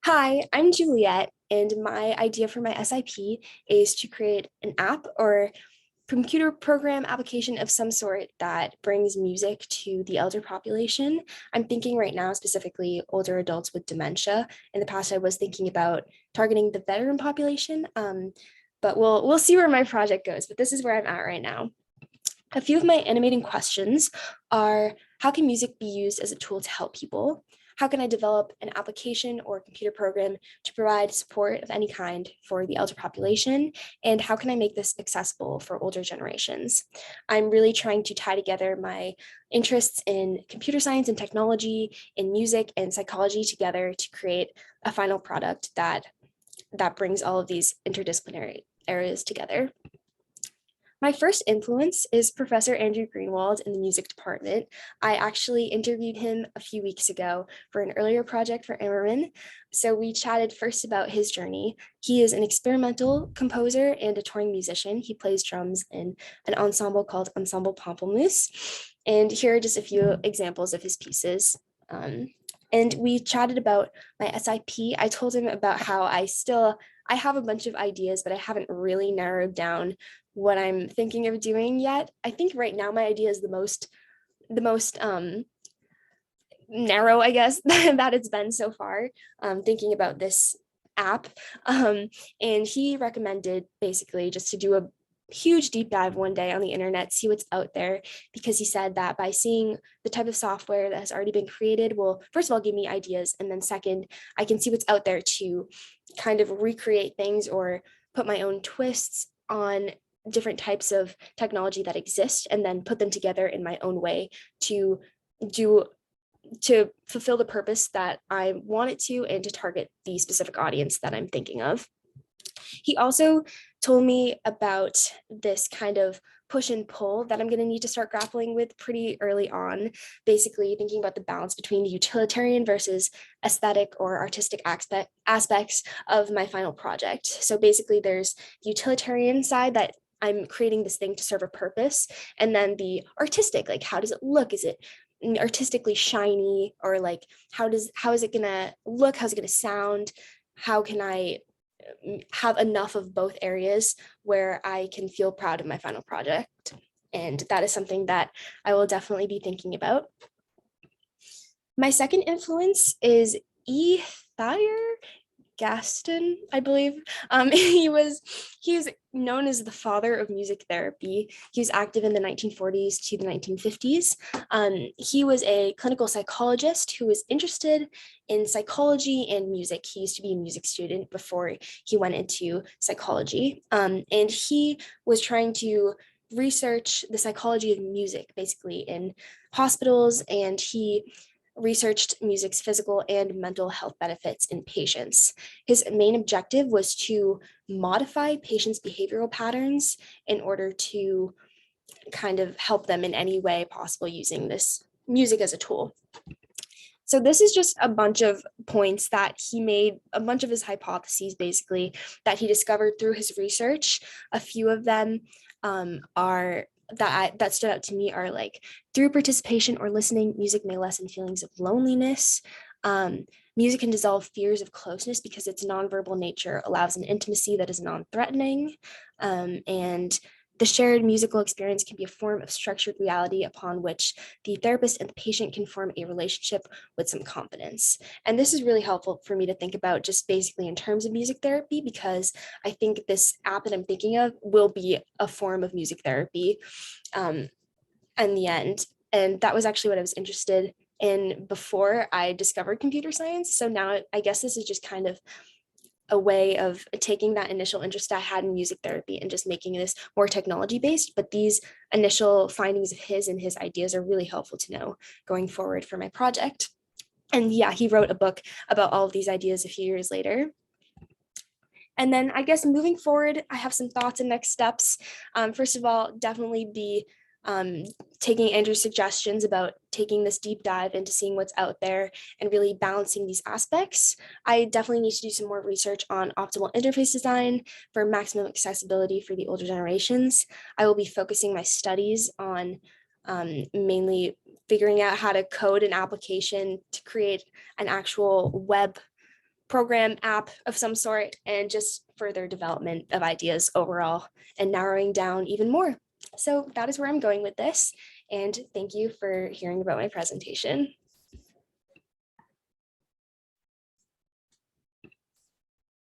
Hi, I'm Juliette, and my idea for my SIP is to create an app or computer program application of some sort that brings music to the elder population. I'm thinking right now specifically older adults with dementia. In the past, I was thinking about targeting the veteran population, but we'll see where my project goes. But this is where I'm at right now. A few of my animating questions are: how can music be used as a tool to help people? How can I develop an application or computer program to provide support of any kind for the elder population? And how can I make this accessible for older generations? I'm really trying to tie together my interests in computer science and technology, in music and psychology together to create a final product that brings all of these interdisciplinary areas together. My first influence is Professor Andrew Greenwald in the music department. I actually interviewed him a few weeks ago for an earlier project for Emmerman. So we chatted first about his journey. He is an experimental composer and a touring musician. He plays drums in an ensemble called Ensemble Pamplemousse. And here are just a few examples of his pieces. And we chatted about my SIP. I told him about how I have a bunch of ideas, but I haven't really narrowed down what I'm thinking of doing yet. I think right now my idea is the most narrow, I guess, that it's been so far. Thinking about this app, and he recommended basically just to do a huge deep dive one day on the internet, see what's out there, because he said that by seeing the type of software that has already been created will, first of all, give me ideas, and then second, I can see what's out there to kind of recreate things or put my own twists on different types of technology that exist and then put them together in my own way to do to fulfill the purpose that I want it to and to target the specific audience that I'm thinking of. He also told me about this kind of push and pull that I'm going to need to start grappling with pretty early on, basically thinking about the balance between the utilitarian versus aesthetic or artistic aspects of my final project. So basically, there's the utilitarian side that I'm creating this thing to serve a purpose, and then the artistic, like how does it look? Is it artistically shiny, or like how is it gonna look? How's it gonna sound? How can I have enough of both areas where I can feel proud of my final project? And that is something that I will definitely be thinking about. My second influence is E. Thayer Gaston, I believe. He was known as the father of music therapy. He was active in the 1940s to the 1950s. He was a clinical psychologist who was interested in psychology and music. He used to be a music student before he went into psychology, and he was trying to research the psychology of music, basically in hospitals, and he researched music's physical and mental health benefits in patients. His main objective was to modify patients' behavioral patterns in order to kind of help them in any way possible using this music as a tool. So this is just a bunch of points that he made, a bunch of his hypotheses basically that he discovered through his research. A few of them are that stood out to me are like: through participation or listening, music may lessen feelings of loneliness. Music can dissolve fears of closeness because its nonverbal nature allows an intimacy that is non-threatening. And the shared musical experience can be a form of structured reality upon which the therapist and the patient can form a relationship with some confidence. And this is really helpful for me to think about just basically in terms of music therapy, because I think this app that I'm thinking of will be a form of music therapy in the end. And that was actually what I was interested in before I discovered computer science. So now I guess this is just kind of a way of taking that initial interest I had in music therapy and just making this more technology based. But these initial findings of his and his ideas are really helpful to know going forward for my project. And yeah, he wrote a book about all of these ideas a few years later. And then I guess moving forward, I have some thoughts and next steps. First of all, definitely be um, taking Andrew's suggestions about taking this deep dive into seeing what's out there and really balancing these aspects. I definitely need to do some more research on optimal interface design for maximum accessibility for the older generations. I will be focusing my studies on mainly figuring out how to code an application to create an actual web program app of some sort, and just further development of ideas overall and narrowing down even more. So that is where I'm going with this. And thank you for hearing about my presentation.